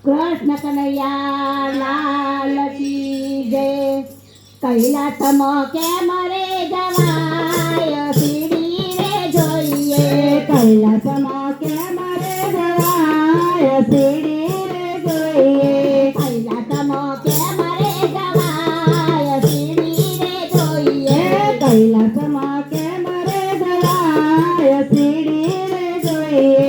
કૃષ્ણ કનૈયા લાલ કી જય. કૈલાસમાં કેમ રે જવાય સીડી રે જોઈએ. કૈલાસમાં કેમ રે જવાય સીડી રે જોઈએ. કૈલાસમાં કેમ રે જવાય સીડી રે જોઈએ. કૈલાસમાં કેમ રે જવાય સીડી રે જોઈએ.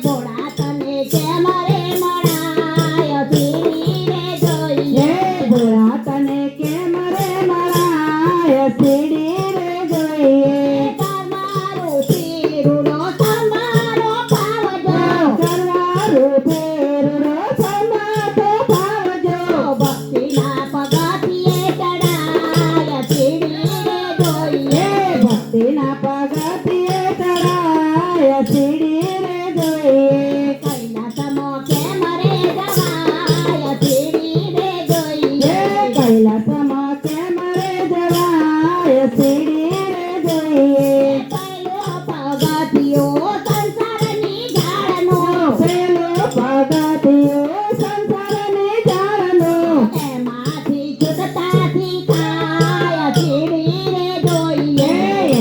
ભોળા તને કેમ રે મળાય સીડી રે જોઈએ. ભોળા તને કેમ રે મળાય સીડી રે જોઈએ. તમારું શિરુડો તમારો પાવજો. કરવારું ફેરરો સમાતો ભાવજો. ભક્તિના પગથિયે ચડાય સીડી રે જોઈએ. ભક્તિના પગથિયે ચડાય સીડી રે જોઈએ. કૈલાસમાં કેમ રે જવાય સીડી રે જોઈએ. કૈલાસમાં કેમ રે જવાય સીડી રે જોઈએ. પહેલો પગથિયો સંસારની ઝાડનો. પેલો પગથિયો સંસારની ઝાડનો. એમાંથી છૂટતા શીખાય સીડી રે જોઈએ.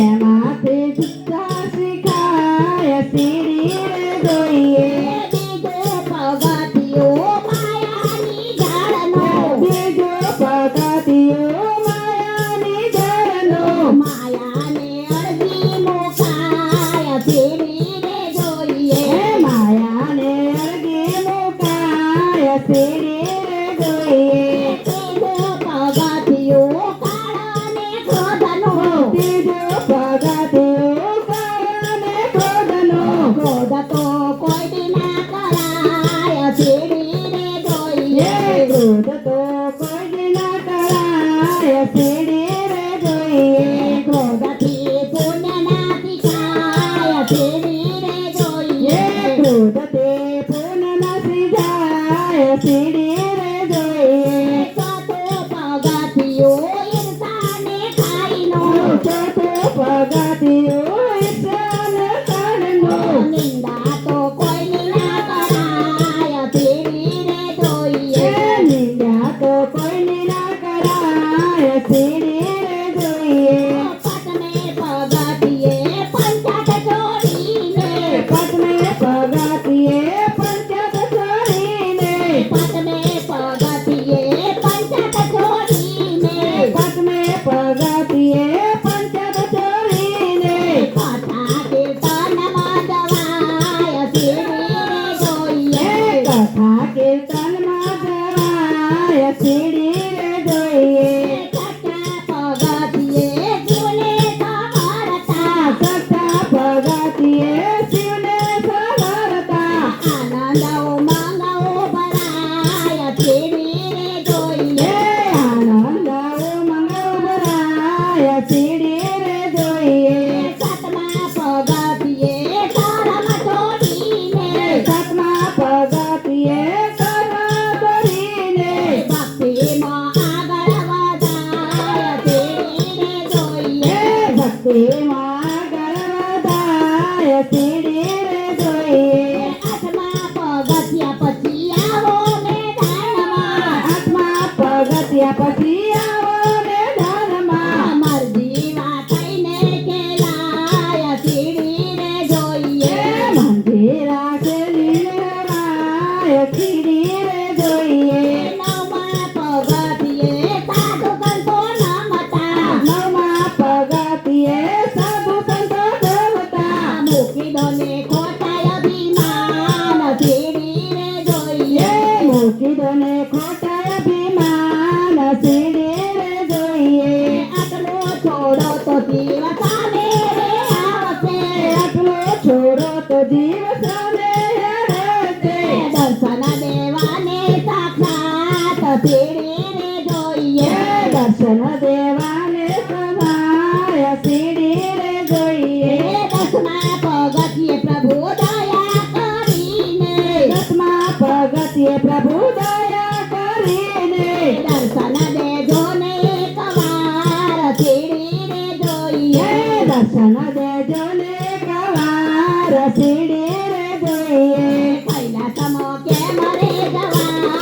એમાંથી છૂટતા શીખાય સીડી રે જોઈએ. બીજો પગથિયો માયાની ઝાડનો. બીજો પગથિયો માયાની ઝાડનો. માયાને અડધી મુકાય સીડી રે જોઈએ. માયાને અડગી મુકાય સીડી રે જોઈએ. ત્રીજો પગથિયો કાળાને ક્રોધનો. ત્રીજો પગથિયો કાળાને ક્રોધનો. ક્રોધ તો કોઈ દી ના કરાય સીડી રે જોઈએ. ક્રોધ તો કોઈ દી ના કરાય સીડી રે જોઈએ. ક્રોધથી પુણ્ય ના શીખાય સીડી રે જોઈએ. ક્રોધ તે પૂર્ણ નથી જાય સીડી રે જોઈએ. ચોથો પગથિયો ઈર્ષાને ખાઈનો. ચોથો પગથિયો ઈર્ષાને કાઢનો. નિંદા તો કોઈની ના કરાય સીડી રે જોઈએ. નિંદા તો કોઈની ના કરાય સીડી રે જોઈએ. પાંચમે પગથિયે પંચાત છોડીને. પાંચમે પગથિયે પંચાત છોડીને. પાંચમે પગથિયે પંચાત છોડીને. પાંચમે પગથિયે પંચાત છોડીને. કથા કીર્તનમાં જવાય સીડી રે જોઈએ. કથા કીર્તનમાં જવાય સીડી રે જોઈએ. છઠ્ઠા પગથિયે શિવને સવારતા. છઠ્ઠા પગથિયે શિવને સવારતા. આનંદ ઉમંગ ભરાય સીડી રે જોઈએ. આનંદ ઉમંગ ભરાય સીડી રે જોઈએ. સાતમા પગથિયે ધર્મ છોડીને. સાતમા પગથિયે કર્મ કરીને. ભક્તિમાં આગળ વધાય સીડી રે જોઈએ. ભક્તિમાં આગળ વધાય સીડી રે જોઈએ. આઠમા પગથિયા પછી આવો મેદાનમાં. આઠમા પગથિયા પછી આવો મેદાનમાં. મરજી થઈને કેલાય સીડી રે જોઈએ. મંદિરા ખેલી લેવાય સીડી રે જોઈએ. નવમા પગથિયે સાધુ સંતો નમતા. નવમા પગથિયે સાધુ સંતો દેવતા. મૂકી દો ને ખોટા અભિમાન સીડી રે જોઈએ. મૂકી દો ને ખોટા અભિમાન સીડી રે જોઈએ. આટલો છોડો તો દિવસ આવે રે આવશે. આટલો છોડો તો દિવસ આવે રહેશે. દર્શન દેવાને સાક્ષાત સીડી રે જોઈએ. દર્શન દેવાને સવાય સીડી રે જોઈએ. દસમા પગથિયે પ્રભુ દયા કરીને. દસમા પગથિયે પ્રભુ દયા કરીને. દર્શન દેજો ને એકવાર સીડી રે જોઈએ. દર્શન દેજો ને કવાર સીડી રે જોઈએ. કૈલાસમાં કેમ રે જવાય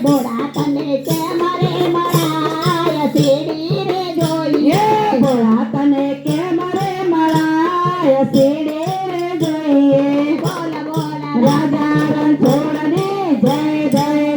ભોળા તને કેમ રે મળાય સીડી રે જોઈએ એ ભોળા તને કેમ રે મળાય સીડે રે જોઈએ બોલ બોલ રાજા રણછોડને જય જય